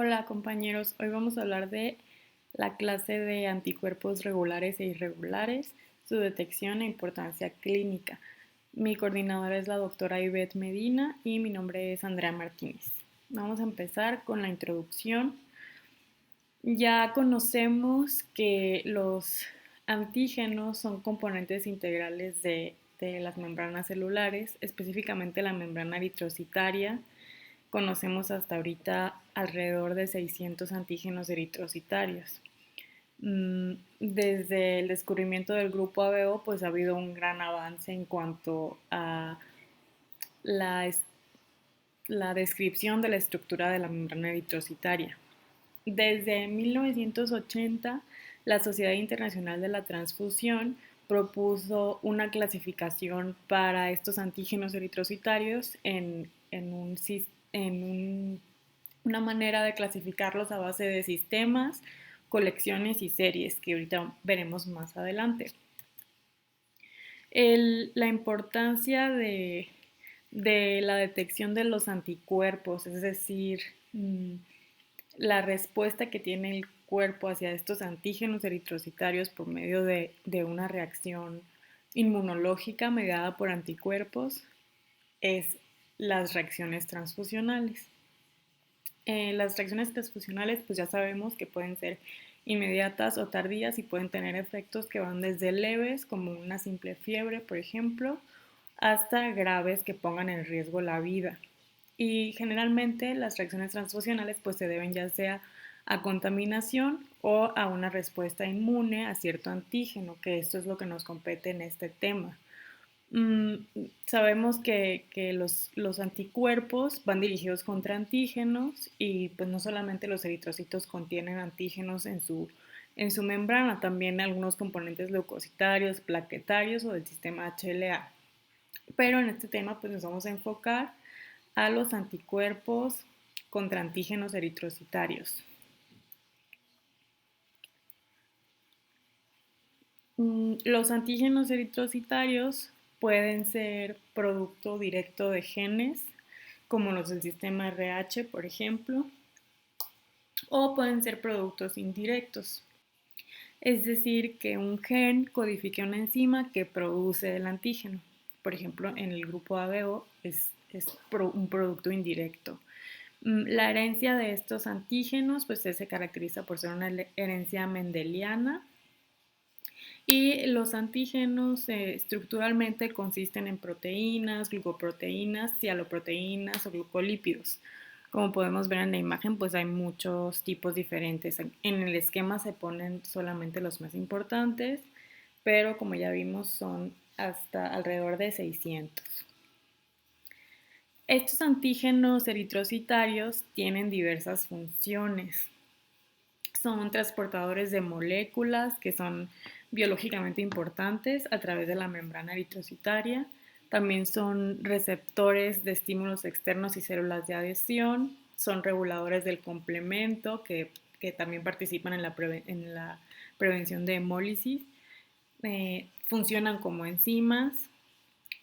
Hola compañeros, hoy vamos a hablar de la clase de anticuerpos regulares e irregulares, su detección e importancia clínica. Mi coordinadora es la doctora Ivette Medina y mi nombre es Andrea Martínez. Vamos a empezar con la introducción. Ya conocemos que los antígenos son componentes integrales de las membranas celulares, específicamente la membrana eritrocitaria. Conocemos hasta ahorita alrededor de 600 antígenos eritrocitarios. Desde el descubrimiento del grupo ABO, pues ha habido un gran avance en cuanto a la, la descripción de la estructura de la membrana eritrocitaria. Desde 1980, la Sociedad Internacional de la Transfusión propuso una clasificación para estos antígenos eritrocitarios una manera de clasificarlos a base de sistemas, colecciones y series, que ahorita veremos más adelante. La importancia de la detección de los anticuerpos, es decir, la respuesta que tiene el cuerpo hacia estos antígenos eritrocitarios por medio de una reacción inmunológica mediada por anticuerpos es las reacciones transfusionales. Las reacciones transfusionales pues ya sabemos que pueden ser inmediatas o tardías y pueden tener efectos que van desde leves como una simple fiebre, por ejemplo, hasta graves que pongan en riesgo la vida. Y generalmente las reacciones transfusionales pues se deben ya sea a contaminación o a una respuesta inmune a cierto antígeno, que esto es lo que nos compete en este tema. Mm, Sabemos que los anticuerpos van dirigidos contra antígenos y pues no solamente los eritrocitos contienen antígenos en su membrana, también algunos componentes leucocitarios, plaquetarios o del sistema HLA. Pero en este tema pues nos vamos a enfocar a los anticuerpos contra antígenos eritrocitarios. Los antígenos eritrocitarios pueden ser producto directo de genes, como los del sistema RH, por ejemplo, o pueden ser productos indirectos. Es decir, que un gen codifique una enzima que produce el antígeno. Por ejemplo, en el grupo ABO es un producto indirecto. La herencia de estos antígenos pues se caracteriza por ser una herencia mendeliana. Y los antígenos estructuralmente consisten en proteínas, glucoproteínas, cialoproteínas o glucolípidos. Como podemos ver en la imagen, pues hay muchos tipos diferentes. En el esquema se ponen solamente los más importantes, pero como ya vimos son hasta alrededor de 600. Estos antígenos eritrocitarios tienen diversas funciones. Son transportadores de moléculas que son biológicamente importantes a través de la membrana eritrocitaria. También son receptores de estímulos externos y células de adhesión. Son reguladores del complemento que también participan en la prevención de hemólisis. Funcionan como enzimas,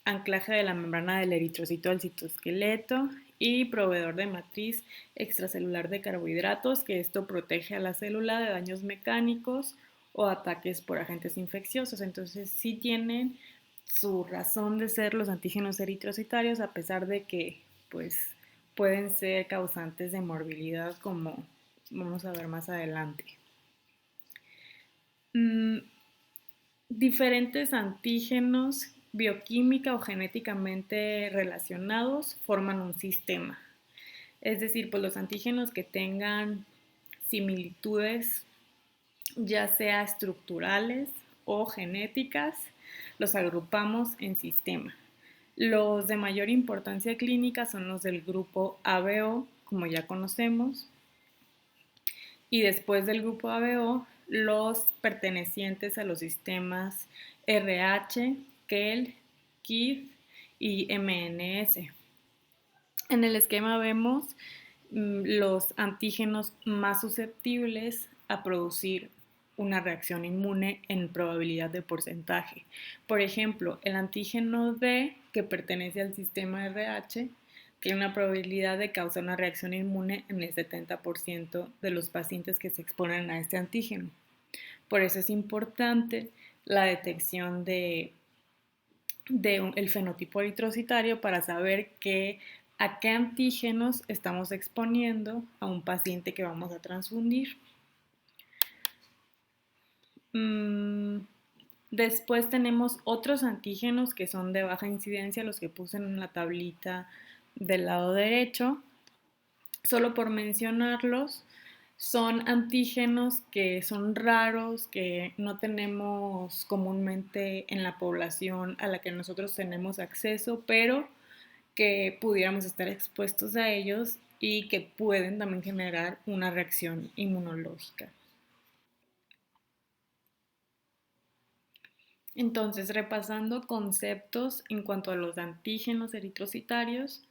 anclaje de la membrana del eritrocito al citoesqueleto y proveedor de matriz extracelular de carbohidratos, que esto protege a la célula de daños mecánicos o ataques por agentes infecciosos. Entonces sí tienen su razón de ser los antígenos eritrocitarios, a pesar de que pues pueden ser causantes de morbilidad, como vamos a ver más adelante. Diferentes antígenos bioquímica o genéticamente relacionados forman un sistema. Es decir, pues los antígenos que tengan similitudes, ya sea estructurales o genéticas, los agrupamos en sistema. Los de mayor importancia clínica son los del grupo ABO, como ya conocemos, y después del grupo ABO, los pertenecientes a los sistemas RH, KEL, KID y MNS. En el esquema vemos los antígenos más susceptibles a producir una reacción inmune en probabilidad de porcentaje. Por ejemplo, el antígeno D, que pertenece al sistema RH, tiene una probabilidad de causar una reacción inmune en el 70% de los pacientes que se exponen a este antígeno. Por eso es importante la detección el fenotipo eritrocitario para saber a qué antígenos estamos exponiendo a un paciente que vamos a transfundir. Después tenemos otros antígenos que son de baja incidencia, los que puse en la tablita del lado derecho. Solo por mencionarlos, son antígenos que son raros, que no tenemos comúnmente en la población a la que nosotros tenemos acceso, pero que pudiéramos estar expuestos a ellos y que pueden también generar una reacción inmunológica. Entonces, repasando conceptos en cuanto a los antígenos eritrocitarios,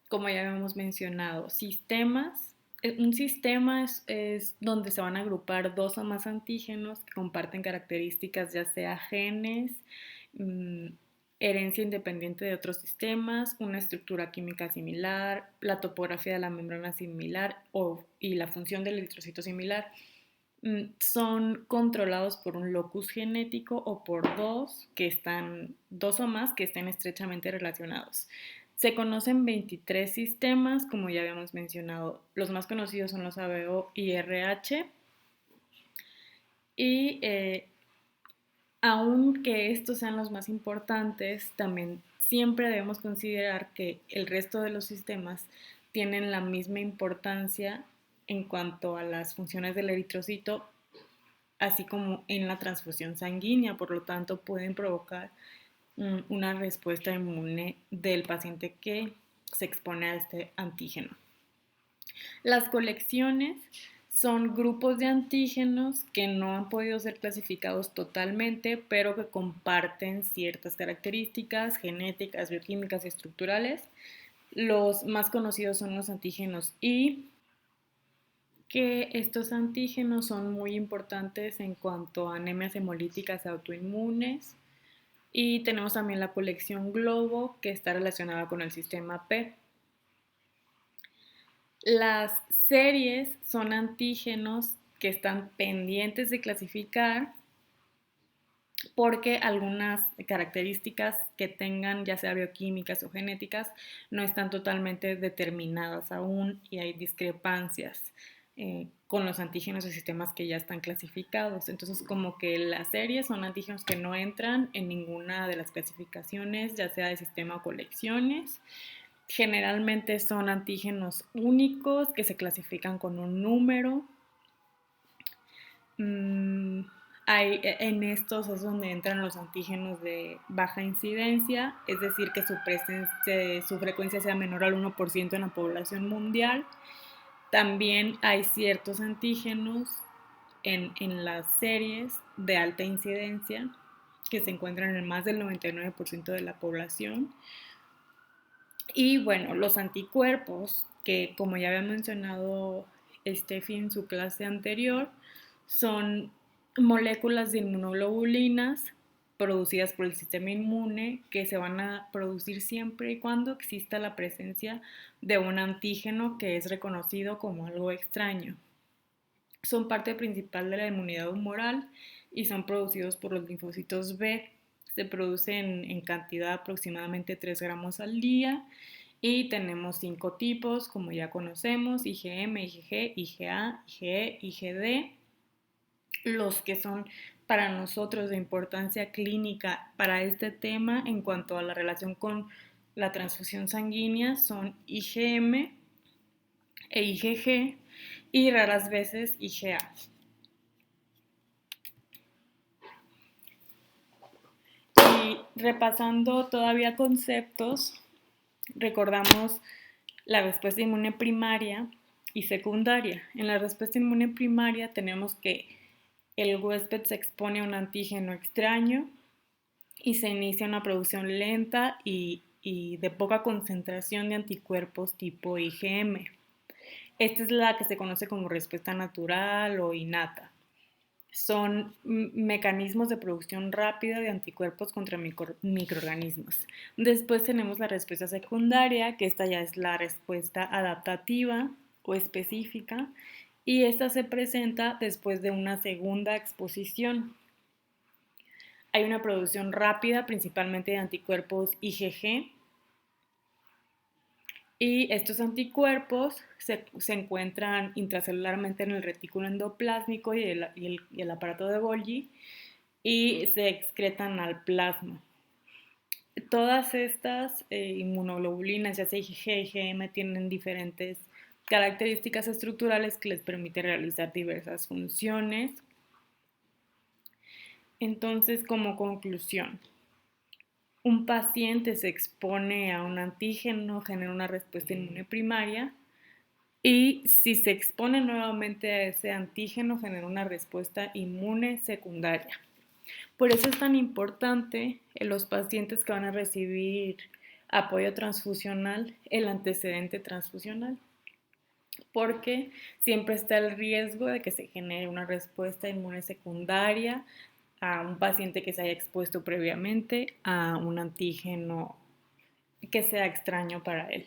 como ya habíamos mencionado, sistemas. Un sistema es donde se van a agrupar dos o más antígenos que comparten características, ya sea genes, herencia independiente de otros sistemas, una estructura química similar, la topografía de la membrana similar y la función del eritrocito similar. Son controlados por un locus genético o por dos o más que estén estrechamente relacionados. Se conocen 23 sistemas, como ya habíamos mencionado. Los más conocidos son los ABO y RH. Y aunque estos sean los más importantes, también siempre debemos considerar que el resto de los sistemas tienen la misma importancia en cuanto a las funciones del eritrocito, así como en la transfusión sanguínea, por lo tanto pueden provocar una respuesta inmune del paciente que se expone a este antígeno. Las colecciones son grupos de antígenos que no han podido ser clasificados totalmente, pero que comparten ciertas características genéticas, bioquímicas y estructurales. Los más conocidos son los antígenos I, que estos antígenos son muy importantes en cuanto a anemias hemolíticas autoinmunes. Y tenemos también la colección Globo, que está relacionada con el sistema P. Las series son antígenos que están pendientes de clasificar porque algunas características que tengan, ya sea bioquímicas o genéticas, no están totalmente determinadas aún y hay discrepancias con los antígenos de sistemas que ya están clasificados. Entonces, como que las series son antígenos que no entran en ninguna de las clasificaciones, ya sea de sistema o colecciones. Generalmente son antígenos únicos que se clasifican con un número. En estos es donde entran los antígenos de baja incidencia, es decir, que su frecuencia sea menor al 1% en la población mundial. También hay ciertos antígenos en las series de alta incidencia que se encuentran en más del 99% de la población. Y bueno, los anticuerpos, que como ya había mencionado Steffi en su clase anterior, son moléculas de inmunoglobulinas producidas por el sistema inmune que se van a producir siempre y cuando exista la presencia de un antígeno que es reconocido como algo extraño. Son parte principal de la inmunidad humoral y son producidos por los linfocitos B. Se producen en cantidad de aproximadamente 3 gramos al día y tenemos 5 tipos, como ya conocemos: IgM, IgG, IgA, IgE, IgD. Los que son para nosotros de importancia clínica para este tema en cuanto a la relación con la transfusión sanguínea son IgM e IgG y raras veces IgA. Y repasando todavía conceptos, recordamos la respuesta inmune primaria y secundaria. En la respuesta inmune primaria tenemos que el huésped se expone a un antígeno extraño y se inicia una producción lenta y de poca concentración de anticuerpos tipo IgM. Esta es la que se conoce como respuesta natural o innata. son mecanismos de producción rápida de anticuerpos contra microorganismos. Después tenemos la respuesta secundaria, que esta ya es la respuesta adaptativa o específica, y esta se presenta después de una segunda exposición. Hay una producción rápida, principalmente de anticuerpos IgG, y estos anticuerpos se encuentran intracelularmente en el retículo endoplásmico y el aparato de Golgi y se excretan al plasma. Todas estas inmunoglobulinas, ya sea IgG, IgM, tienen diferentes características estructurales que les permiten realizar diversas funciones. Entonces, como conclusión, un paciente se expone a un antígeno, genera una respuesta inmune primaria, y si se expone nuevamente a ese antígeno, genera una respuesta inmune secundaria. Por eso es tan importante en los pacientes que van a recibir apoyo transfusional, el antecedente transfusional, porque siempre está el riesgo de que se genere una respuesta inmune secundaria a un paciente que se haya expuesto previamente a un antígeno que sea extraño para él.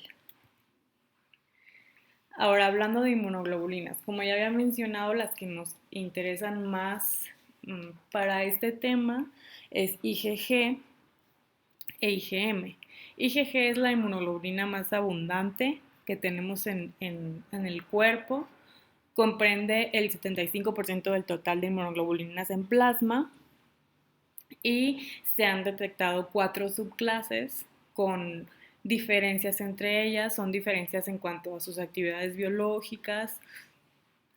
Ahora, hablando de inmunoglobulinas, como ya había mencionado, las que nos interesan más para este tema es IgG e IgM. IgG es la inmunoglobulina más abundante que tenemos en el cuerpo. Comprende el 75% del total de inmunoglobulinas en plasma y se han detectado 4 subclases con diferencias entre ellas. Son diferencias en cuanto a sus actividades biológicas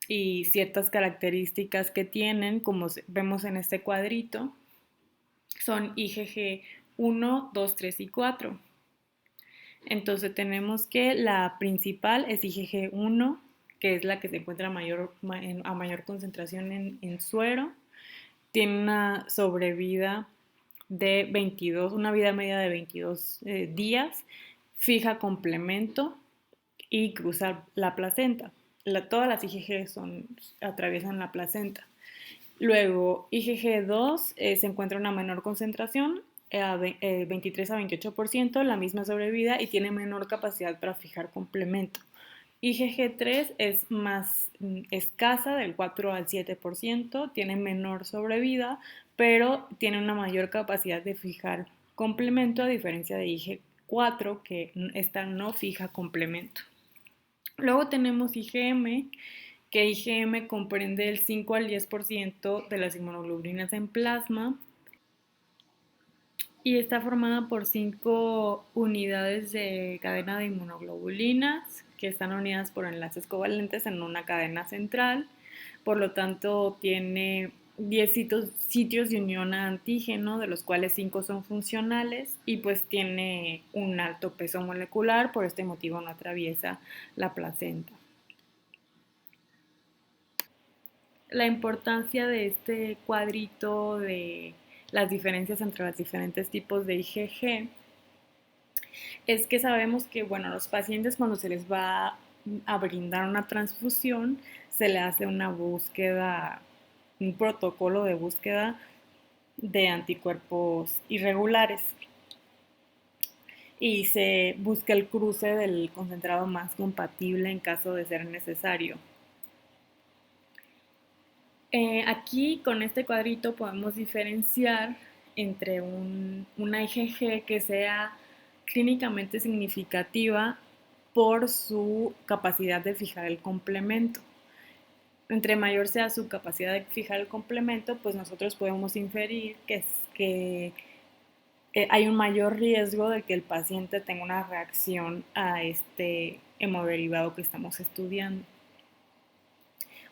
y ciertas características que tienen, como vemos en este cuadrito. Son IgG 1, 2, 3 y 4. Entonces tenemos que la principal es IgG 1, que es la que se encuentra a mayor concentración en suero. Tiene una sobrevida de 22, una vida media de 22 días, fija complemento y cruza la placenta. Todas las IgG atraviesan la placenta. Luego, IgG2 se encuentra una menor concentración, 23 a 28%, la misma sobrevida y tiene menor capacidad para fijar complemento. IgG3 es más escasa, del 4 al 7%, tiene menor sobrevida, pero tiene una mayor capacidad de fijar complemento, a diferencia de IG4, que esta no fija complemento. Luego tenemos IgM, que IgM comprende el 5 al 10% de las inmunoglobulinas en plasma y está formada por 5 unidades de cadena de inmunoglobulinas que están unidas por enlaces covalentes en una cadena central. Por lo tanto, tiene 10 sitios de unión a antígeno, de los cuales 5 son funcionales, y pues tiene un alto peso molecular, por este motivo no atraviesa la placenta. La importancia de este cuadrito de las diferencias entre los diferentes tipos de IgG es que sabemos que, bueno, los pacientes, cuando se les va a brindar una transfusión, se le hace una búsqueda, un protocolo de búsqueda de anticuerpos irregulares y se busca el cruce del concentrado más compatible en caso de ser necesario. Aquí con este cuadrito podemos diferenciar entre una IgG que sea clínicamente significativa por su capacidad de fijar el complemento. Entre mayor sea su capacidad de fijar el complemento, pues nosotros podemos inferir que hay un mayor riesgo de que el paciente tenga una reacción a este hemoderivado que estamos estudiando.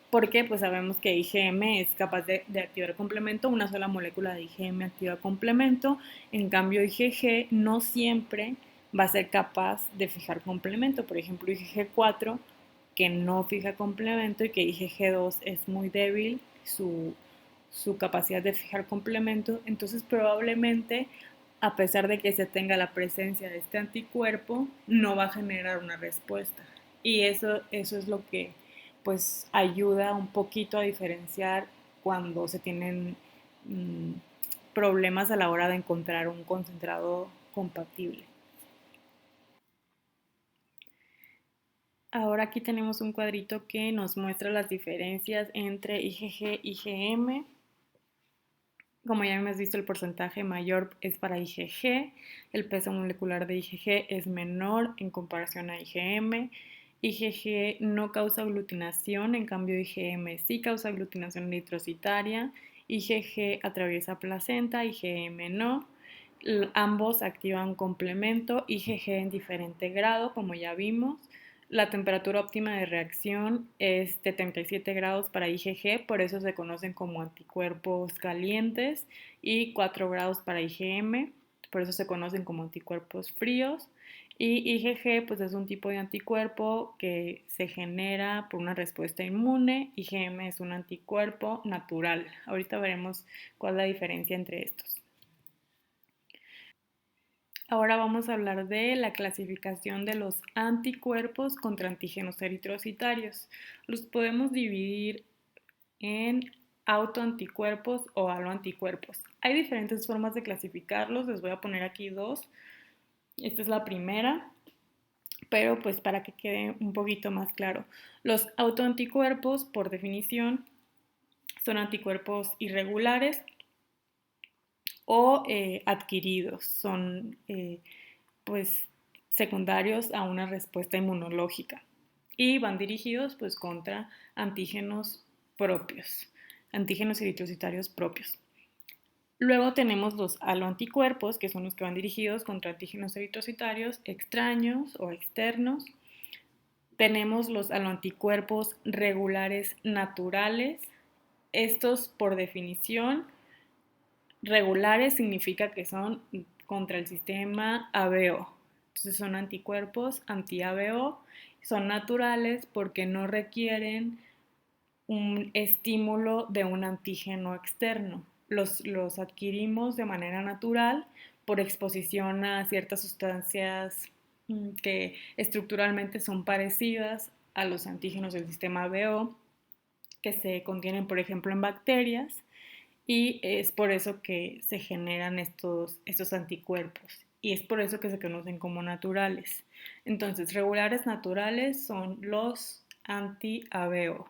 Porque pues sabemos que IgM es capaz de activar complemento, una sola molécula de IgM activa complemento, en cambio IgG no siempre va a ser capaz de fijar complemento. Por ejemplo, IgG4, que no fija complemento, y que IgG2 es muy débil su capacidad de fijar complemento. Entonces probablemente, a pesar de que se tenga la presencia de este anticuerpo, no va a generar una respuesta. Y eso es lo que pues ayuda un poquito a diferenciar cuando se tienen problemas a la hora de encontrar un concentrado compatible. Ahora aquí tenemos un cuadrito que nos muestra las diferencias entre IgG y IgM. Como ya hemos visto, el porcentaje mayor es para IgG, el peso molecular de IgG es menor en comparación a IgM. IgG no causa aglutinación, en cambio IgM sí causa aglutinación eritrocitaria. IgG atraviesa placenta, IgM no. Ambos activan complemento, IgG en diferente grado, como ya vimos. La temperatura óptima de reacción es 77 grados para IgG, por eso se conocen como anticuerpos calientes, y 4 grados para IgM, por eso se conocen como anticuerpos fríos. Y IgG pues es un tipo de anticuerpo que se genera por una respuesta inmune. IgM es un anticuerpo natural. Ahorita veremos cuál es la diferencia entre estos. Ahora vamos a hablar de la clasificación de los anticuerpos contra antígenos eritrocitarios. Los podemos dividir en autoanticuerpos o aloanticuerpos. Hay diferentes formas de clasificarlos, les voy a poner aquí dos. Esta es la primera, pero pues para que quede un poquito más claro. Los autoanticuerpos, por definición, son anticuerpos irregulares o adquiridos, son pues secundarios a una respuesta inmunológica y van dirigidos pues contra antígenos propios, antígenos eritrocitarios propios. Luego tenemos los aloanticuerpos, que son los que van dirigidos contra antígenos eritrocitarios extraños o externos. Tenemos los aloanticuerpos regulares naturales. Estos, por definición, regulares significa que son contra el sistema ABO. Entonces son anticuerpos anti-ABO, son naturales porque no requieren un estímulo de un antígeno externo. Los adquirimos de manera natural por exposición a ciertas sustancias que estructuralmente son parecidas a los antígenos del sistema ABO, que se contienen, por ejemplo, en bacterias, y es por eso que se generan estos anticuerpos y es por eso que se conocen como naturales. Entonces, regulares naturales son los anti-ABO.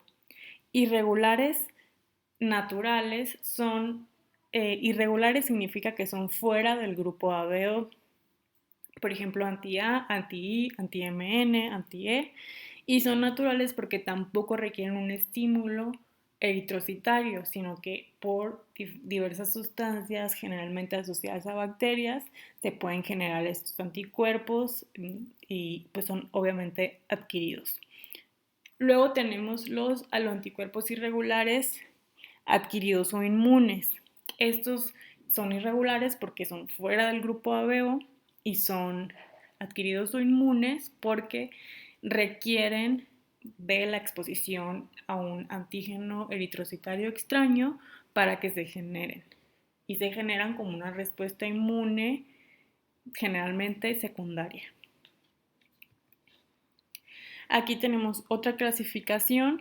Irregulares naturales son, irregulares significa que son fuera del grupo ABO, por ejemplo, anti-A, anti-I, anti-MN, anti-E, y son naturales porque tampoco requieren un estímulo eritrocitario, sino que por diversas sustancias generalmente asociadas a bacterias se pueden generar estos anticuerpos y pues son obviamente adquiridos. Luego tenemos los aloanticuerpos irregulares adquiridos o inmunes. Estos son irregulares porque son fuera del grupo ABO y son adquiridos o inmunes porque requieren de la exposición a un antígeno eritrocitario extraño para que se generen. Y se generan como una respuesta inmune generalmente secundaria. Aquí tenemos otra clasificación.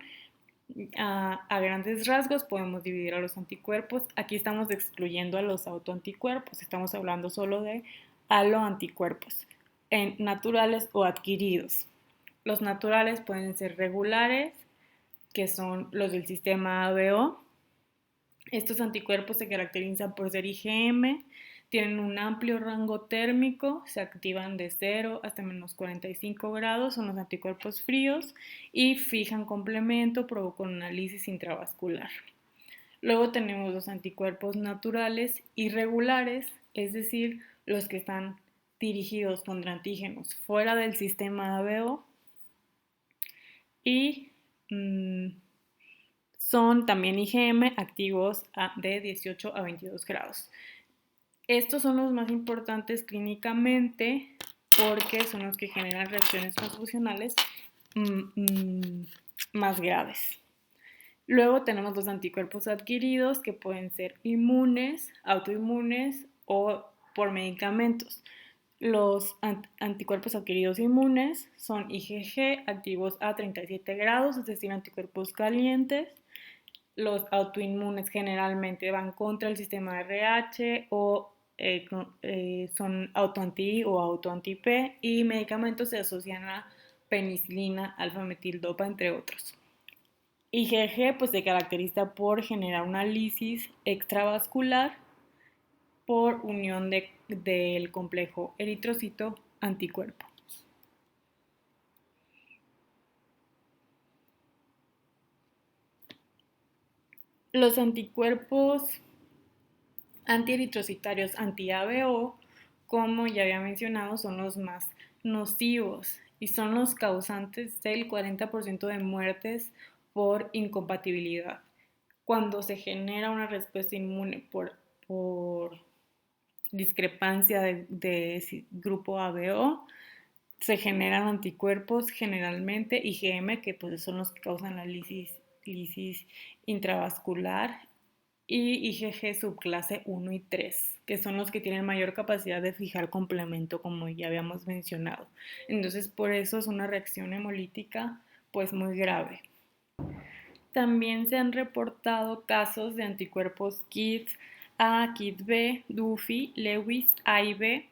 A grandes rasgos podemos dividir a los anticuerpos. Aquí estamos excluyendo a los autoanticuerpos. Estamos hablando solo de aloanticuerpos, naturales o adquiridos. Los naturales pueden ser regulares, que son los del sistema ABO. Estos anticuerpos se caracterizan por ser IgM, tienen un amplio rango térmico, se activan de 0 hasta menos 45 grados, son los anticuerpos fríos y fijan complemento, provocan una lisis intravascular. Luego tenemos los anticuerpos naturales irregulares, es decir, los que están dirigidos contra antígenos fuera del sistema ABO y son también IgM activos de 18 a 22 grados. Estos son los más importantes clínicamente porque son los que generan reacciones transfusionales más graves. Luego tenemos los anticuerpos adquiridos que pueden ser inmunes, autoinmunes o por medicamentos. Los anticuerpos adquiridos inmunes son IgG activos a 37 grados, es decir, anticuerpos calientes. los autoinmunes generalmente van contra el sistema RH o son autoanti o autoanti-P, y medicamentos se asocian a penicilina, alfametildopa, entre otros. IgG pues se caracteriza por generar una lisis extravascular por unión del complejo eritrocito-anticuerpo. Los anticuerpos antieritrocitarios anti-ABO, como ya había mencionado, son los más nocivos y son los causantes del 40% de muertes por incompatibilidad. Cuando se genera una respuesta inmune por discrepancia de grupo ABO, se generan anticuerpos generalmente IgM, que pues son los que causan la lisis intravascular, y IgG subclase 1 y 3, que son los que tienen mayor capacidad de fijar complemento, como ya habíamos mencionado. Entonces, por eso es una reacción hemolítica pues muy grave. También se han reportado casos de anticuerpos KIT A, KIT B, Duffy, Lewis, A y B,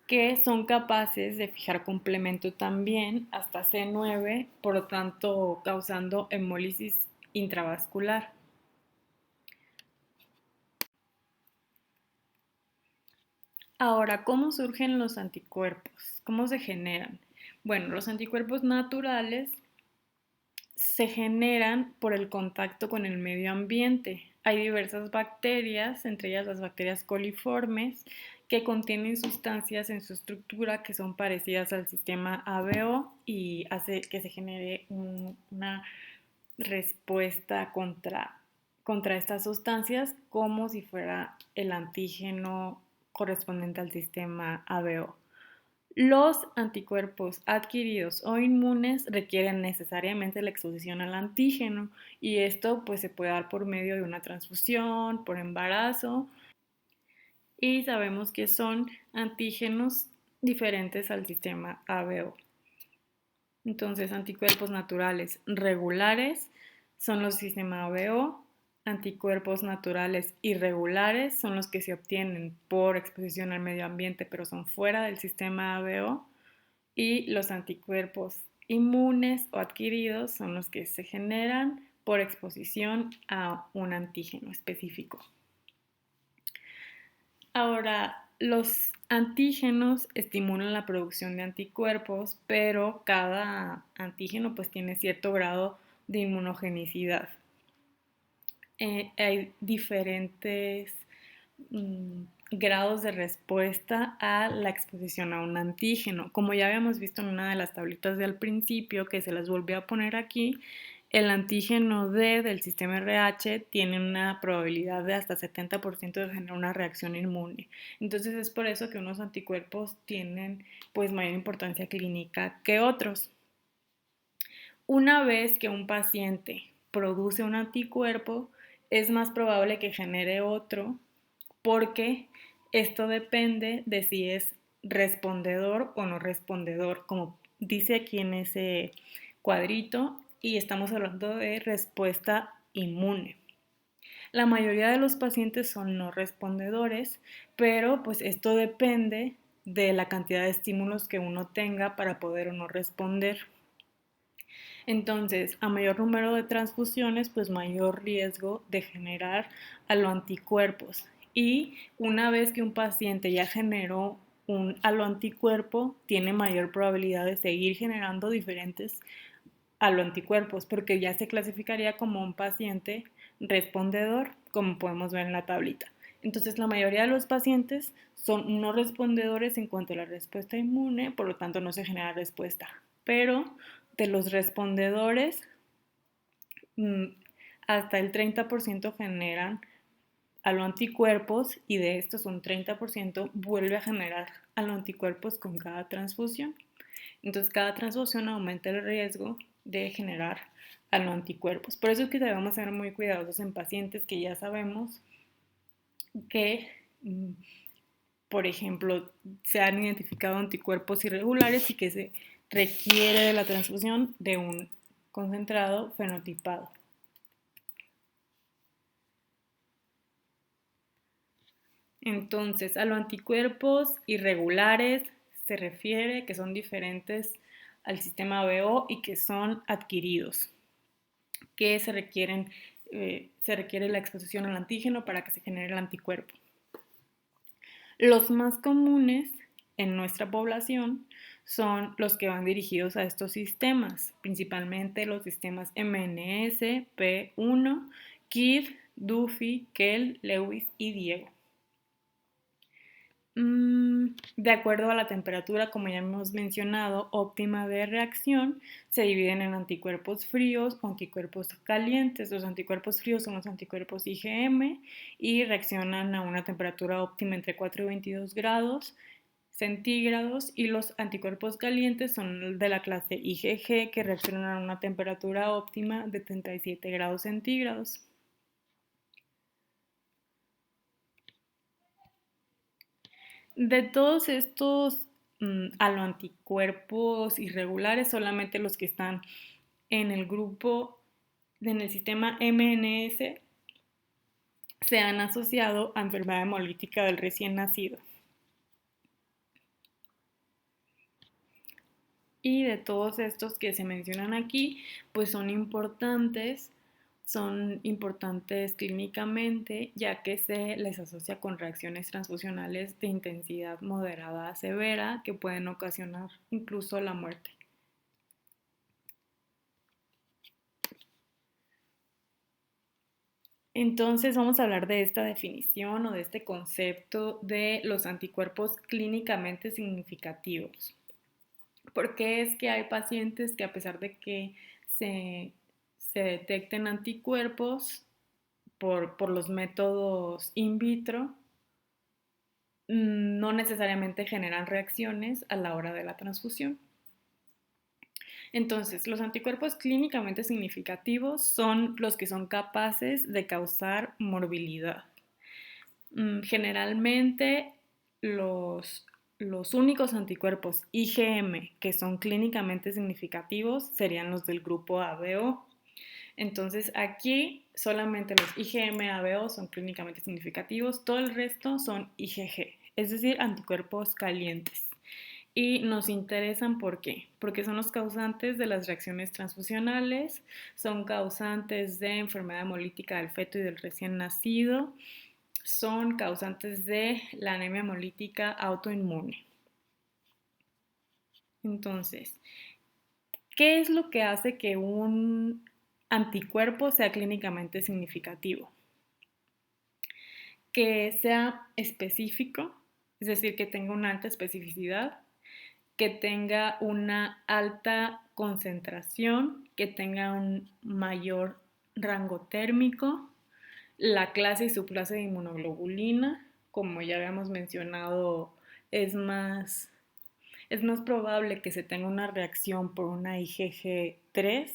que son capaces de fijar complemento también hasta C9, por lo tanto causando hemólisis intravascular. Ahora, ¿cómo surgen los anticuerpos? ¿Cómo se generan? Bueno, los anticuerpos naturales se generan por el contacto con el medio ambiente. Hay diversas bacterias, entre ellas las bacterias coliformes, que contienen sustancias en su estructura que son parecidas al sistema ABO y hace que se genere una respuesta contra estas sustancias como si fuera el antígeno correspondiente al sistema ABO. Los anticuerpos adquiridos o inmunes requieren necesariamente la exposición al antígeno, y esto pues se puede dar por medio de una transfusión, por embarazo, y sabemos que son antígenos diferentes al sistema ABO. Entonces, anticuerpos naturales regulares son los del sistema ABO, anticuerpos naturales irregulares son los que se obtienen por exposición al medio ambiente pero son fuera del sistema ABO, y los anticuerpos inmunes o adquiridos son los que se generan por exposición a un antígeno específico. Ahora, los antígenos estimulan la producción de anticuerpos, pero cada antígeno pues tiene cierto grado de inmunogenicidad. Hay diferentes grados de respuesta a la exposición a un antígeno. Como ya habíamos visto en una de las tablitas del principio, que se las volví a poner aquí, el antígeno D del sistema RH tiene una probabilidad de hasta 70% de generar una reacción inmune. Entonces es por eso que unos anticuerpos tienen pues mayor importancia clínica que otros. Una vez que un paciente produce un anticuerpo, es más probable que genere otro, porque esto depende de si es respondedor o no respondedor, como dice aquí en ese cuadrito, y estamos hablando de respuesta inmune. La mayoría de los pacientes son no respondedores, pero pues esto depende de la cantidad de estímulos que uno tenga para poder o no responder. Entonces, a mayor número de transfusiones, pues mayor riesgo de generar aloanticuerpos. Y una vez que un paciente ya generó un aloanticuerpo, tiene mayor probabilidad de seguir generando diferentes aloanticuerpos, porque ya se clasificaría como un paciente respondedor, como podemos ver en la tablita. Entonces, la mayoría de los pacientes son no respondedores en cuanto a la respuesta inmune, por lo tanto no se genera respuesta. Pero de los respondedores, hasta el 30% generan aloanticuerpos, y de estos un 30% vuelve a generar aloanticuerpos con cada transfusión. Entonces, cada transfusión aumenta el riesgo de generar aloanticuerpos. Por eso es que debemos ser muy cuidadosos en pacientes que ya sabemos que, por ejemplo, se han identificado anticuerpos irregulares y que se requiere de la transfusión de un concentrado fenotipado. Entonces, a los anticuerpos irregulares se refiere que son diferentes al sistema BO y que son adquiridos, que se requiere la exposición al antígeno para que se genere el anticuerpo. Los más comunes en nuestra población son los que van dirigidos a estos sistemas, principalmente los sistemas MNS, P1, KID, Duffy, Kell, Lewis y Diego. De acuerdo a la temperatura, como ya hemos mencionado, óptima de reacción, se dividen en anticuerpos fríos o anticuerpos calientes. Los anticuerpos fríos son los anticuerpos IgM y reaccionan a una temperatura óptima entre 4 y 22 grados centígrados, y los anticuerpos calientes son de la clase IgG, que reaccionan a una temperatura óptima de 37 grados centígrados. De todos estos aloanticuerpos irregulares, solamente los que están en el grupo, en el sistema MNS, se han asociado a enfermedad hemolítica del recién nacido. Y de todos estos que se mencionan aquí, pues son importantes clínicamente, ya que se les asocia con reacciones transfusionales de intensidad moderada a severa que pueden ocasionar incluso la muerte. Entonces vamos a hablar de esta definición o de este concepto de los anticuerpos clínicamente significativos. Porque es que hay pacientes que, a pesar de que se detecten anticuerpos por los métodos in vitro, no necesariamente generan reacciones a la hora de la transfusión? Entonces, los anticuerpos clínicamente significativos son los que son capaces de causar morbilidad. Generalmente, los únicos anticuerpos IgM que son clínicamente significativos serían los del grupo ABO. Entonces, aquí solamente los IgM-ABO son clínicamente significativos, todo el resto son IgG, es decir, anticuerpos calientes. Y nos interesan, ¿por qué? Porque son los causantes de las reacciones transfusionales, son causantes de enfermedad hemolítica del feto y del recién nacido, son causantes de la anemia hemolítica autoinmune. Entonces, ¿qué es lo que hace que un anticuerpo sea clínicamente significativo? Que sea específico, es decir, que tenga una alta especificidad, que tenga una alta concentración, que tenga un mayor rango térmico, la clase y subclase de inmunoglobulina, como ya habíamos mencionado, es más probable que se tenga una reacción por una IgG3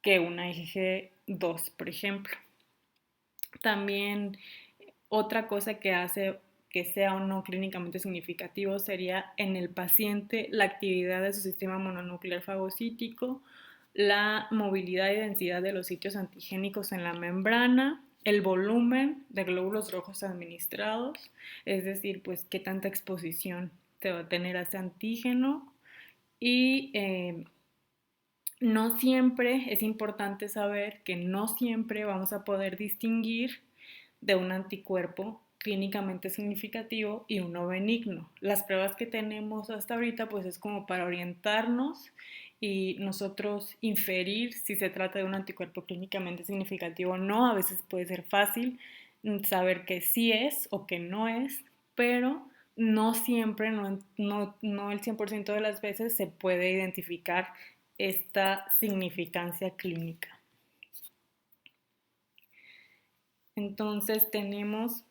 que una IgG2, por ejemplo. También otra cosa que hace que sea o no clínicamente significativo sería en el paciente la actividad de su sistema mononuclear fagocítico, la movilidad y densidad de los sitios antigénicos en la membrana, el volumen de glóbulos rojos administrados, es decir, pues qué tanta exposición se va a tener a ese antígeno. Y no siempre, es importante saber que no siempre vamos a poder distinguir de un anticuerpo clínicamente significativo y uno benigno. Las pruebas que tenemos hasta ahorita pues es como para orientarnos y nosotros inferir si se trata de un anticuerpo clínicamente significativo o no. A veces puede ser fácil saber que sí es o que no es, pero no siempre, no el 100% de las veces se puede identificar esta significancia clínica. Entonces tenemos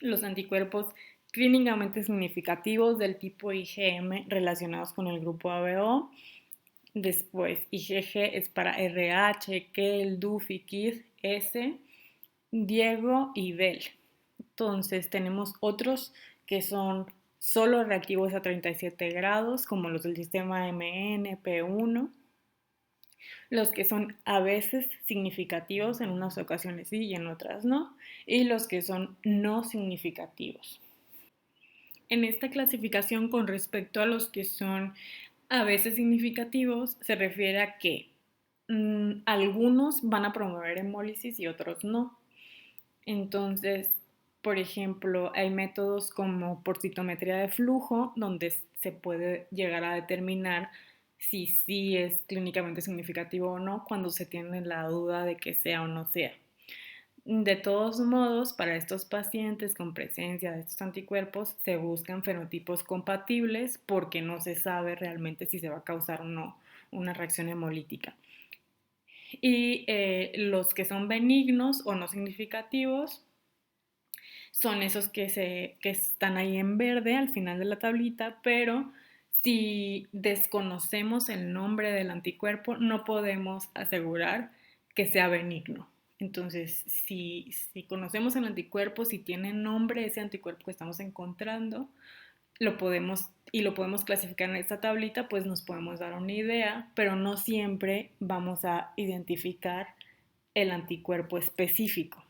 los anticuerpos clínicamente significativos del tipo IgM relacionados con el grupo ABO. Después, IgG es para RH, Kell, Duffy, KID, S, Diego y Bell. Entonces tenemos otros que son solo reactivos a 37 grados, como los del sistema MN, P1. los que son a veces significativos, en unas ocasiones sí y en otras no, y los que son no significativos. En esta clasificación, con respecto a los que son a veces significativos, se refiere a que algunos van a promover hemólisis y otros no. Entonces, por ejemplo, hay métodos como por citometría de flujo, donde se puede llegar a determinar si sí es clínicamente significativo o no, cuando se tiene la duda de que sea o no sea. De todos modos, para estos pacientes con presencia de estos anticuerpos se buscan fenotipos compatibles porque no se sabe realmente si se va a causar o no una reacción hemolítica. Y los que son benignos o no significativos son esos que están ahí en verde al final de la tablita, pero si desconocemos el nombre del anticuerpo, no podemos asegurar que sea benigno. Entonces, si conocemos el anticuerpo, si tiene nombre ese anticuerpo que estamos encontrando, lo podemos clasificar en esta tablita, pues nos podemos dar una idea, pero no siempre vamos a identificar el anticuerpo específico.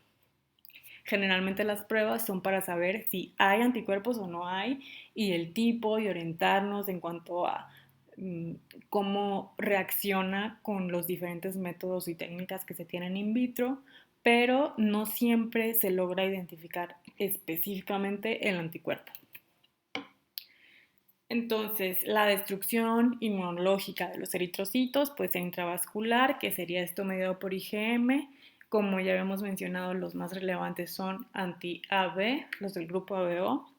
Generalmente las pruebas son para saber si hay anticuerpos o no hay y el tipo y orientarnos en cuanto a cómo reacciona con los diferentes métodos y técnicas que se tienen in vitro, pero no siempre se logra identificar específicamente el anticuerpo. Entonces, la destrucción inmunológica de los eritrocitos puede ser intravascular, que sería esto mediado por IgM. Como ya habíamos mencionado, los más relevantes son anti-AB, los del grupo ABO,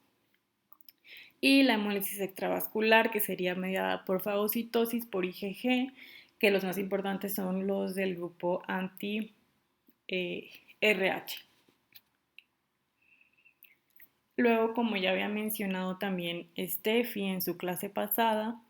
y la hemólisis extravascular, que sería mediada por fagocitosis por IgG, que los más importantes son los del grupo anti-RH. Luego, como ya había mencionado también Steffi en su clase pasada,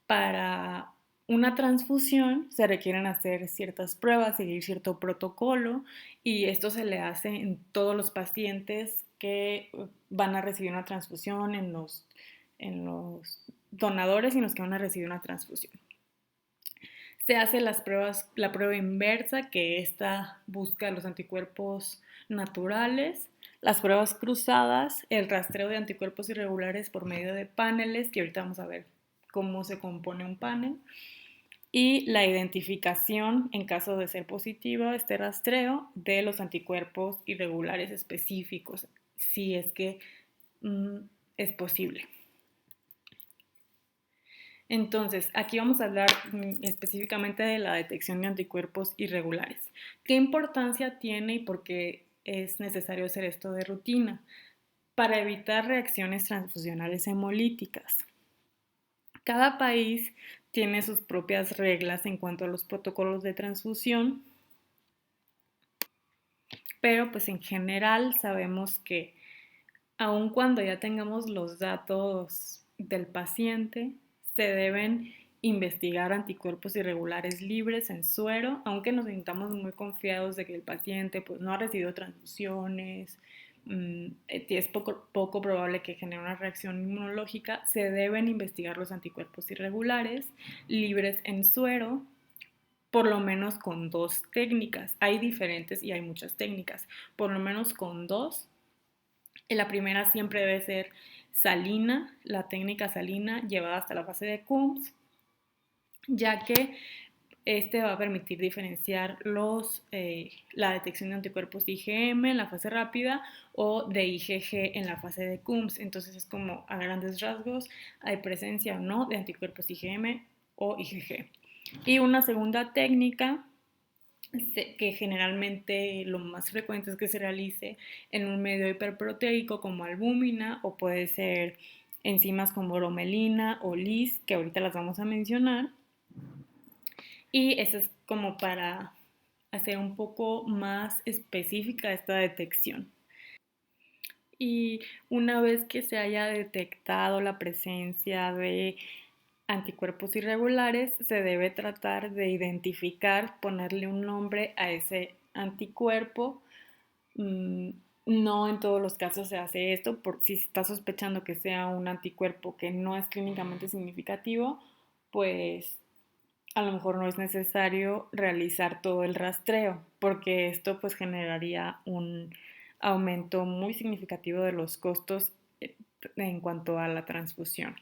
para una transfusión se requieren hacer ciertas pruebas, seguir cierto protocolo, y esto se le hace en todos los pacientes que van a recibir una transfusión, en los donadores y en los que van a recibir una transfusión. Se hace la prueba inversa, que esta busca los anticuerpos naturales, las pruebas cruzadas, el rastreo de anticuerpos irregulares por medio de paneles, que ahorita vamos a ver cómo se compone un panel, y la identificación, en caso de ser positiva, este rastreo de los anticuerpos irregulares específicos, si es que es posible. Entonces, aquí vamos a hablar específicamente de la detección de anticuerpos irregulares. ¿Qué importancia tiene y por qué es necesario hacer esto de rutina? Para evitar reacciones transfusionales hemolíticas. Cada país tiene sus propias reglas en cuanto a los protocolos de transfusión, pero pues en general sabemos que aun cuando ya tengamos los datos del paciente, se deben investigar anticuerpos irregulares libres en suero, aunque nos sintamos muy confiados de que el paciente pues, no ha recibido transfusiones, es poco probable que genere una reacción inmunológica, se deben investigar los anticuerpos irregulares libres en suero, por lo menos con dos técnicas. Hay diferentes y hay muchas técnicas, por lo menos con dos. La primera siempre debe ser salina, la técnica salina llevada hasta la fase de Coombs, ya que este va a permitir diferenciar la detección de anticuerpos de IgM en la fase rápida o de IgG en la fase de Coombs. Entonces es como a grandes rasgos hay presencia o no de anticuerpos IgM o IgG. Y una segunda técnica que generalmente lo más frecuente es que se realice en un medio hiperproteico como albúmina, o puede ser enzimas como bromelina o LIS, que ahorita las vamos a mencionar. Y eso es como para hacer un poco más específica esta detección. Y una vez que se haya detectado la presencia de anticuerpos irregulares, se debe tratar de identificar, ponerle un nombre a ese anticuerpo. No en todos los casos se hace esto, si se está sospechando que sea un anticuerpo que no es clínicamente significativo, pues a lo mejor no es necesario realizar todo el rastreo, porque esto pues generaría un aumento muy significativo de los costos en cuanto a la transfusión.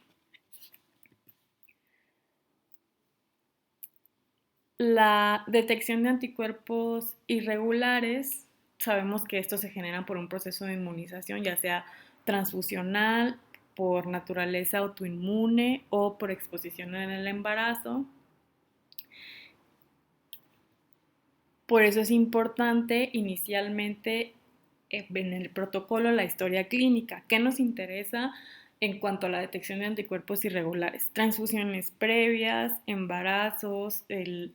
La detección de anticuerpos irregulares, sabemos que estos se generan por un proceso de inmunización, ya sea transfusional, por naturaleza autoinmune o por exposición en el embarazo. Por eso es importante inicialmente en el protocolo la historia clínica. ¿Qué nos interesa en cuanto a la detección de anticuerpos irregulares? Transfusiones previas, embarazos,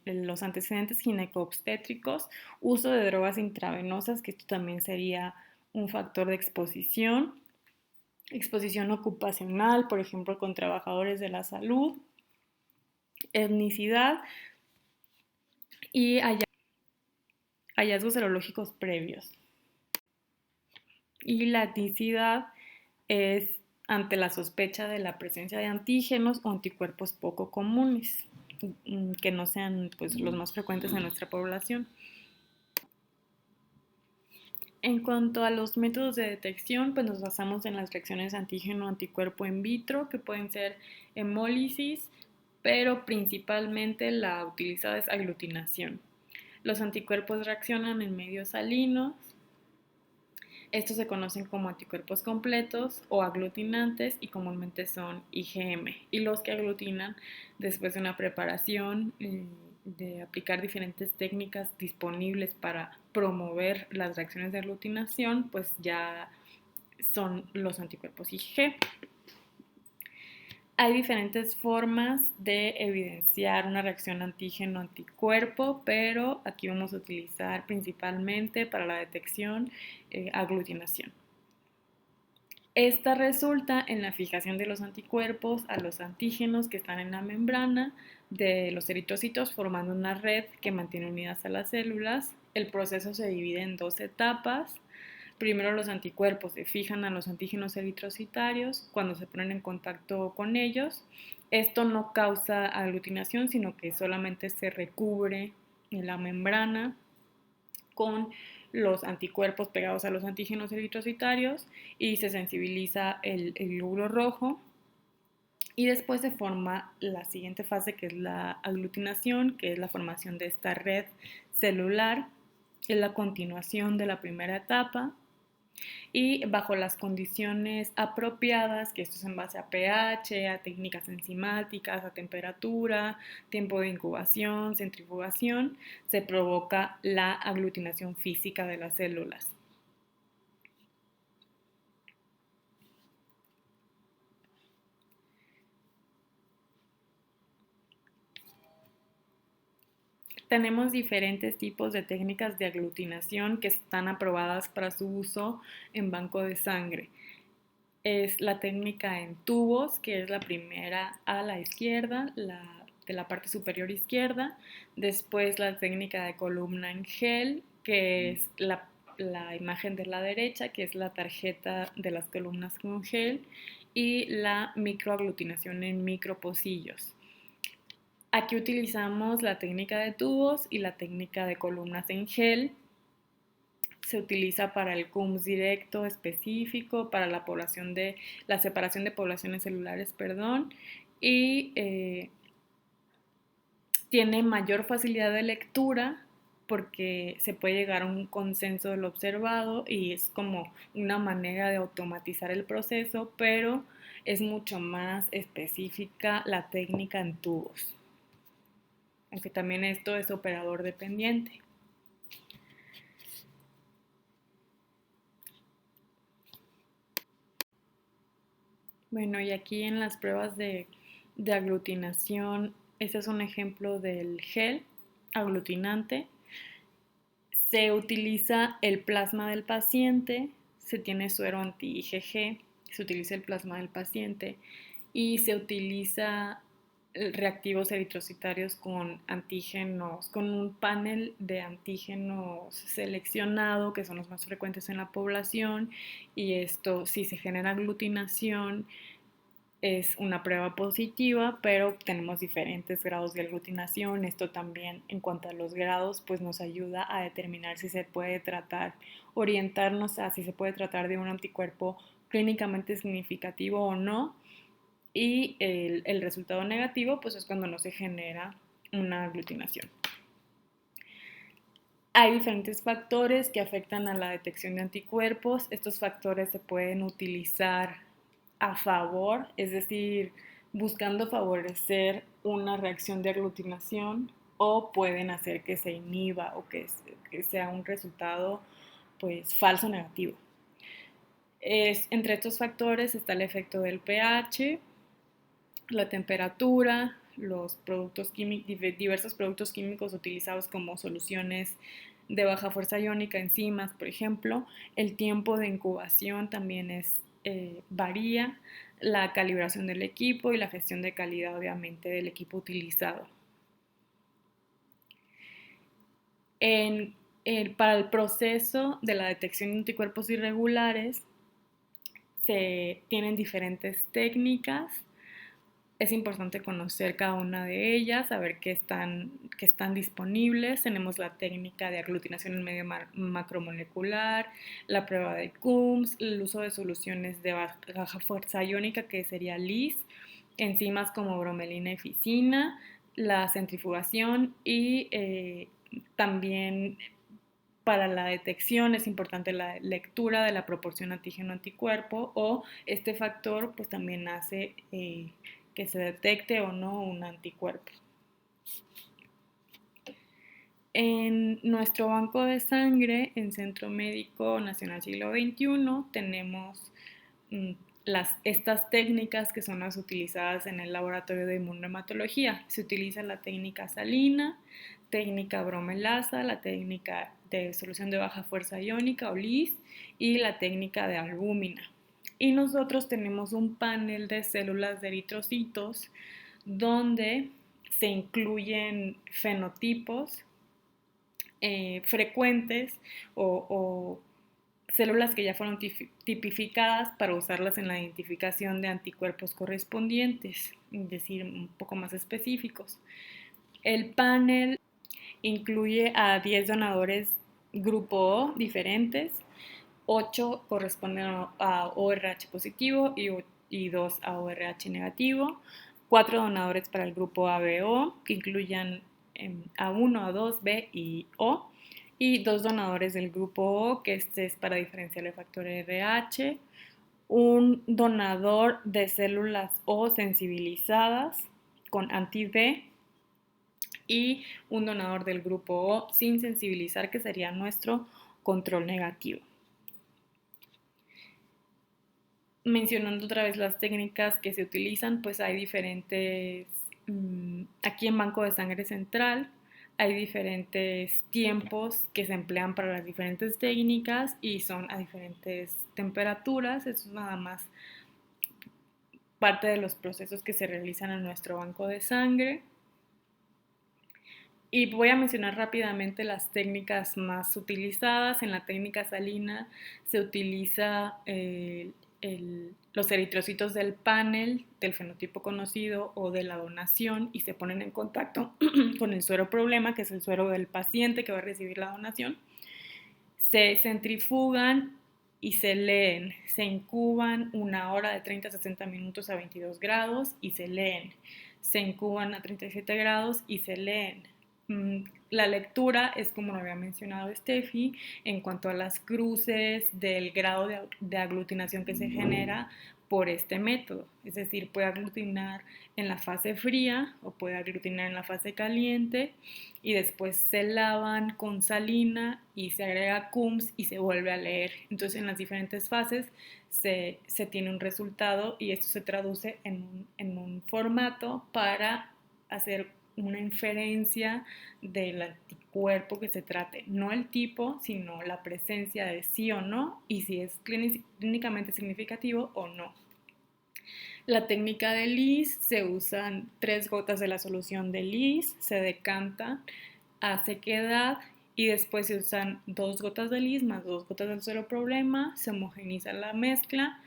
los antecedentes ginecoobstétricos, uso de drogas intravenosas, que esto también sería un factor de exposición ocupacional, por ejemplo, con trabajadores de la salud, etnicidad y hallazgos serológicos previos. Y la etnicidad es ante la sospecha de la presencia de antígenos o anticuerpos poco comunes, que no sean pues, los más frecuentes en nuestra población. En cuanto a los métodos de detección, pues nos basamos en las reacciones antígeno-anticuerpo in vitro, que pueden ser hemólisis, pero principalmente la utilizada es aglutinación. Los anticuerpos reaccionan en medios salinos. Estos se conocen como anticuerpos completos o aglutinantes y comúnmente son IgM. Y los que aglutinan después de una preparación, de aplicar diferentes técnicas disponibles para promover las reacciones de aglutinación, pues ya son los anticuerpos IgG. Hay diferentes formas de evidenciar una reacción antígeno-anticuerpo, pero aquí vamos a utilizar principalmente para la detección aglutinación. Esta resulta en la fijación de los anticuerpos a los antígenos que están en la membrana de los eritrocitos, formando una red que mantiene unidas a las células. El proceso se divide en dos etapas. Primero los anticuerpos se fijan a los antígenos eritrocitarios cuando se ponen en contacto con ellos. Esto no causa aglutinación, sino que solamente se recubre en la membrana con los anticuerpos pegados a los antígenos eritrocitarios y se sensibiliza el glóbulo rojo. Y después se forma la siguiente fase, que es la aglutinación, que es la formación de esta red celular. Es la continuación de la primera etapa y bajo las condiciones apropiadas, que esto es en base a pH, a técnicas enzimáticas, a temperatura, tiempo de incubación, centrifugación, se provoca la aglutinación física de las células. Tenemos diferentes tipos de técnicas de aglutinación que están aprobadas para su uso en banco de sangre. Es la técnica en tubos, que es la primera a la izquierda, de la parte superior izquierda. Después la técnica de columna en gel, que es la imagen de la derecha, que es la tarjeta de las columnas con gel. Y la microaglutinación en micropocillos. Aquí utilizamos la técnica de tubos y la técnica de columnas en gel. Se utiliza para el CUMS directo específico, para la separación de poblaciones celulares, y tiene mayor facilidad de lectura porque se puede llegar a un consenso de lo observado y es como una manera de automatizar el proceso, pero es mucho más específica la técnica en tubos, aunque también esto es operador dependiente. Bueno, y aquí en las pruebas de aglutinación, este es un ejemplo del gel aglutinante. Se utiliza el plasma del paciente, se tiene suero anti-IgG, se utiliza el plasma del paciente y se utiliza reactivos eritrocitarios con antígenos, con un panel de antígenos seleccionado, que son los más frecuentes en la población, y esto, si se genera aglutinación, es una prueba positiva, pero tenemos diferentes grados de aglutinación. Esto también, en cuanto a los grados, pues nos ayuda a determinar si se puede tratar, orientarnos a si se puede tratar de un anticuerpo clínicamente significativo o no. Y el resultado negativo, pues es cuando no se genera una aglutinación. Hay diferentes factores que afectan a la detección de anticuerpos. Estos factores se pueden utilizar a favor, es decir, buscando favorecer una reacción de aglutinación, o pueden hacer que se inhiba o que sea un resultado pues falso negativo. Entre estos factores está el efecto del pH, la temperatura, los productos químicos, diversos productos químicos utilizados como soluciones de baja fuerza iónica, enzimas, por ejemplo. El tiempo de incubación también varía, la calibración del equipo y la gestión de calidad, obviamente, del equipo utilizado. Para el proceso de la detección de anticuerpos irregulares se tienen diferentes técnicas. Es importante conocer cada una de ellas, saber que están disponibles. Tenemos la técnica de aglutinación en medio macromolecular, la prueba de Coombs, el uso de soluciones de baja fuerza iónica, que sería LIS, enzimas como bromelina y ficina, la centrifugación y también para la detección es importante la lectura de la proporción antígeno-anticuerpo, o este factor pues también hace que se detecte o no un anticuerpo. En nuestro banco de sangre, en Centro Médico Nacional Siglo XXI, tenemos estas técnicas que son las utilizadas en el laboratorio de inmunohematología. Se utiliza la técnica salina, técnica bromelasa, la técnica de solución de baja fuerza iónica o LIS y la técnica de albúmina. Y nosotros tenemos un panel de células de eritrocitos donde se incluyen fenotipos frecuentes o células que ya fueron tipificadas para usarlas en la identificación de anticuerpos correspondientes, es decir, un poco más específicos. El panel incluye a 10 donadores grupo O diferentes, 8 corresponden a ORH positivo y 2 a ORH negativo, 4 donadores para el grupo ABO, que incluyan A1, A2, B y O, y 2 donadores del grupo O, que este es para diferenciar el factor RH, un donador de células O sensibilizadas con anti-B y un donador del grupo O sin sensibilizar, que sería nuestro control negativo. Mencionando otra vez las técnicas que se utilizan, pues hay diferentes, aquí en Banco de Sangre Central hay diferentes tiempos que se emplean para las diferentes técnicas y son a diferentes temperaturas. Eso es nada más parte de los procesos que se realizan en nuestro banco de sangre. Y voy a mencionar rápidamente las técnicas más utilizadas. En la técnica salina se utiliza los eritrocitos del panel, del fenotipo conocido o de la donación, y se ponen en contacto con el suero problema, que es el suero del paciente que va a recibir la donación. Se centrifugan y se leen. Se incuban 1 hora de 30 a 60 minutos a 22 grados y se leen. Se incuban a 37 grados y se leen. La lectura es, como lo había mencionado Steffi, en cuanto a las cruces del grado de aglutinación que se genera por este método. Es decir, puede aglutinar en la fase fría o puede aglutinar en la fase caliente, y después se lavan con salina y se agrega Coombs y se vuelve a leer. Entonces, en las diferentes fases se tiene un resultado, y esto se traduce en un formato para hacer una inferencia del anticuerpo que se trate, no el tipo, sino la presencia de sí o no, y si es clínicamente significativo o no. La técnica de LIS: se usan 3 gotas de la solución de LIS, se decanta a sequedad y después se usan 2 gotas de LIS más 2 gotas del suero problema, se homogeniza la mezcla,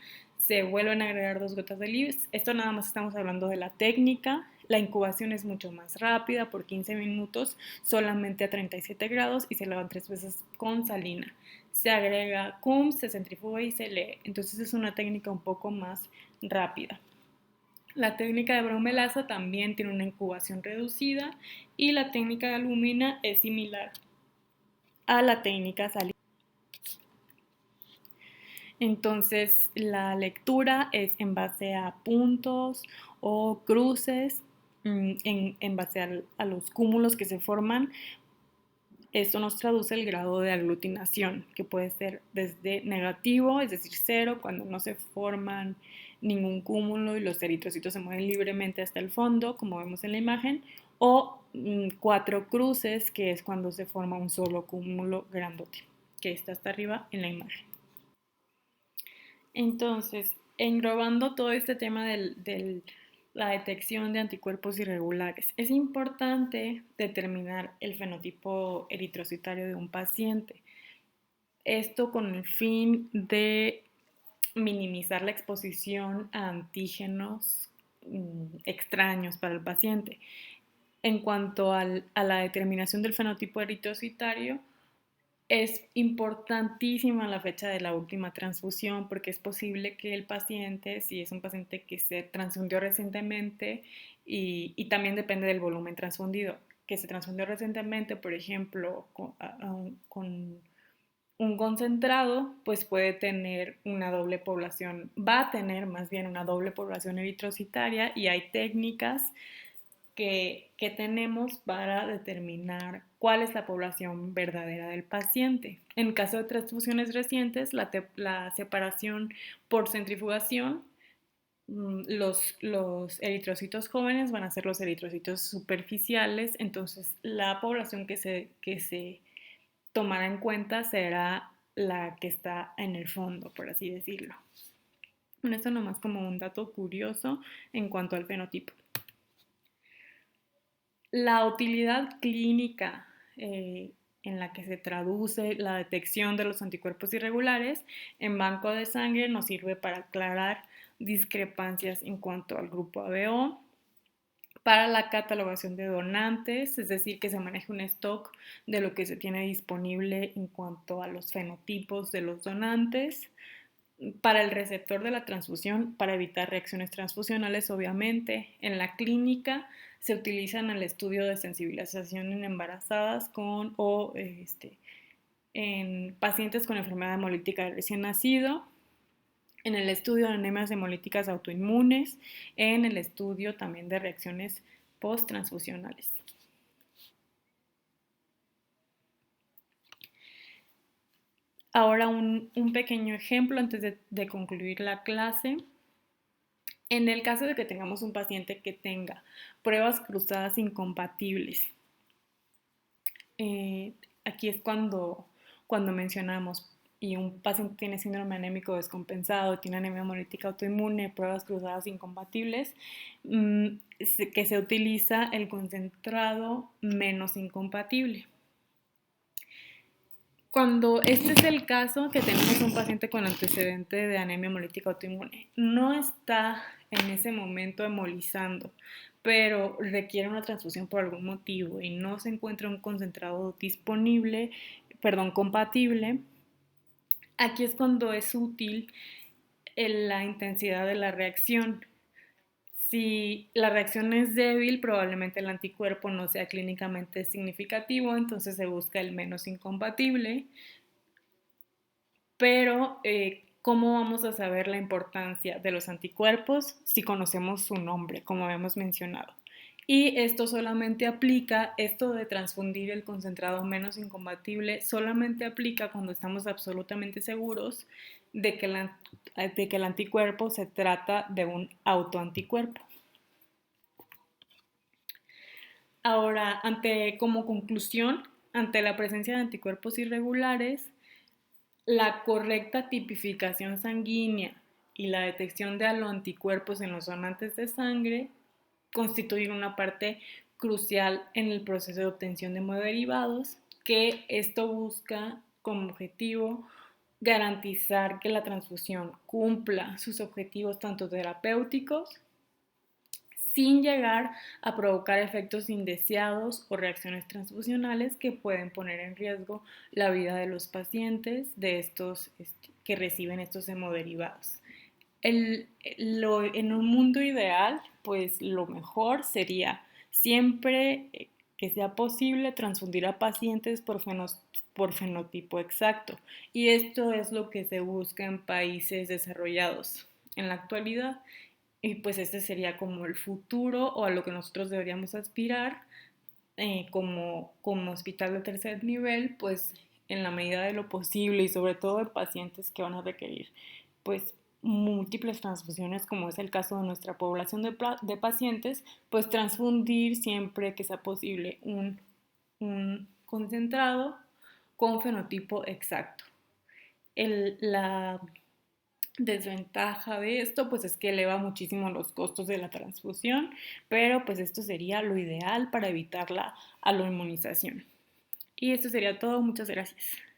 se vuelven a agregar 2 gotas de LIVS. Esto nada más estamos hablando de la técnica. La incubación es mucho más rápida, por 15 minutos, solamente a 37 grados y se lavan 3 veces con salina. Se agrega CUM, se centrifuga y se lee. Entonces es una técnica un poco más rápida. La técnica de bromelasa también tiene una incubación reducida y la técnica de alumina es similar a la técnica salina. Entonces la lectura es en base a puntos o cruces, en base a los cúmulos que se forman. Esto nos traduce el grado de aglutinación, que puede ser desde negativo, es decir, 0, cuando no se forman ningún cúmulo y los eritrocitos se mueven libremente hasta el fondo, como vemos en la imagen, o 4 cruces, que es cuando se forma un solo cúmulo grandote, que está hasta arriba en la imagen. Entonces, englobando todo este tema de la detección de anticuerpos irregulares, es importante determinar el fenotipo eritrocitario de un paciente. Esto con el fin de minimizar la exposición a antígenos extraños para el paciente. En cuanto a la determinación del fenotipo eritrocitario, es importantísima la fecha de la última transfusión porque es posible que el paciente, si es un paciente que se transfundió recientemente, y también depende del volumen transfundido, que se transfundió recientemente, por ejemplo, con un concentrado, pues puede tener una doble población, va a tener más bien una doble población eritrocitaria, y hay técnicas que tenemos para determinar cuál es la población verdadera del paciente. En caso de transfusiones recientes, la separación por centrifugación, los eritrocitos jóvenes van a ser los eritrocitos superficiales, entonces la población que se tomará en cuenta será la que está en el fondo, por así decirlo. Esto nomás como un dato curioso en cuanto al fenotipo. La utilidad clínica en la que se traduce la detección de los anticuerpos irregulares en banco de sangre nos sirve para aclarar discrepancias en cuanto al grupo ABO, para la catalogación de donantes, es decir, que se maneje un stock de lo que se tiene disponible en cuanto a los fenotipos de los donantes, para el receptor de la transfusión, para evitar reacciones transfusionales, obviamente. En la clínica se utilizan el estudio de sensibilización en embarazadas en pacientes con enfermedad hemolítica de recién nacido, en el estudio de anemias hemolíticas autoinmunes, en el estudio también de reacciones post-transfusionales. Ahora un pequeño ejemplo antes de concluir la clase. En el caso de que tengamos un paciente que tenga pruebas cruzadas incompatibles, aquí es cuando mencionamos, y un paciente tiene síndrome anémico descompensado, tiene anemia hemolítica autoinmune, pruebas cruzadas incompatibles, que se utiliza el concentrado menos incompatible. Cuando este es el caso, que tenemos un paciente con antecedente de anemia hemolítica autoinmune, no está en ese momento hemolizando, pero requiere una transfusión por algún motivo y no se encuentra un concentrado compatible, aquí es cuando es útil la intensidad de la reacción. Si la reacción es débil, probablemente el anticuerpo no sea clínicamente significativo, entonces se busca el menos incompatible. Pero, ¿cómo vamos a saber la importancia de los anticuerpos si conocemos su nombre, como habíamos mencionado? Y esto solamente aplica, esto de transfundir el concentrado menos incompatible, solamente aplica cuando estamos absolutamente seguros de que el anticuerpo se trata de un autoanticuerpo. Ahora, como conclusión, ante la presencia de anticuerpos irregulares, la correcta tipificación sanguínea y la detección de aloanticuerpos en los donantes de sangre constituyen una parte crucial en el proceso de obtención de hemoderivados, que esto busca como objetivo garantizar que la transfusión cumpla sus objetivos tanto terapéuticos sin llegar a provocar efectos indeseados o reacciones transfusionales que pueden poner en riesgo la vida de los pacientes de estos que reciben estos hemoderivados. En un mundo ideal, pues lo mejor sería siempre que sea posible transfundir a pacientes por fenotipo exacto. Y esto es lo que se busca en países desarrollados en la actualidad. Y pues este sería como el futuro o a lo que nosotros deberíamos aspirar como hospital de tercer nivel, pues en la medida de lo posible y sobre todo en pacientes que van a requerir pues múltiples transfusiones, como es el caso de nuestra población de pacientes, pues transfundir siempre que sea posible un concentrado con fenotipo exacto. La desventaja de esto pues es que eleva muchísimo los costos de la transfusión, pero pues esto sería lo ideal para evitar la aloinmunización. Y esto sería todo, muchas gracias.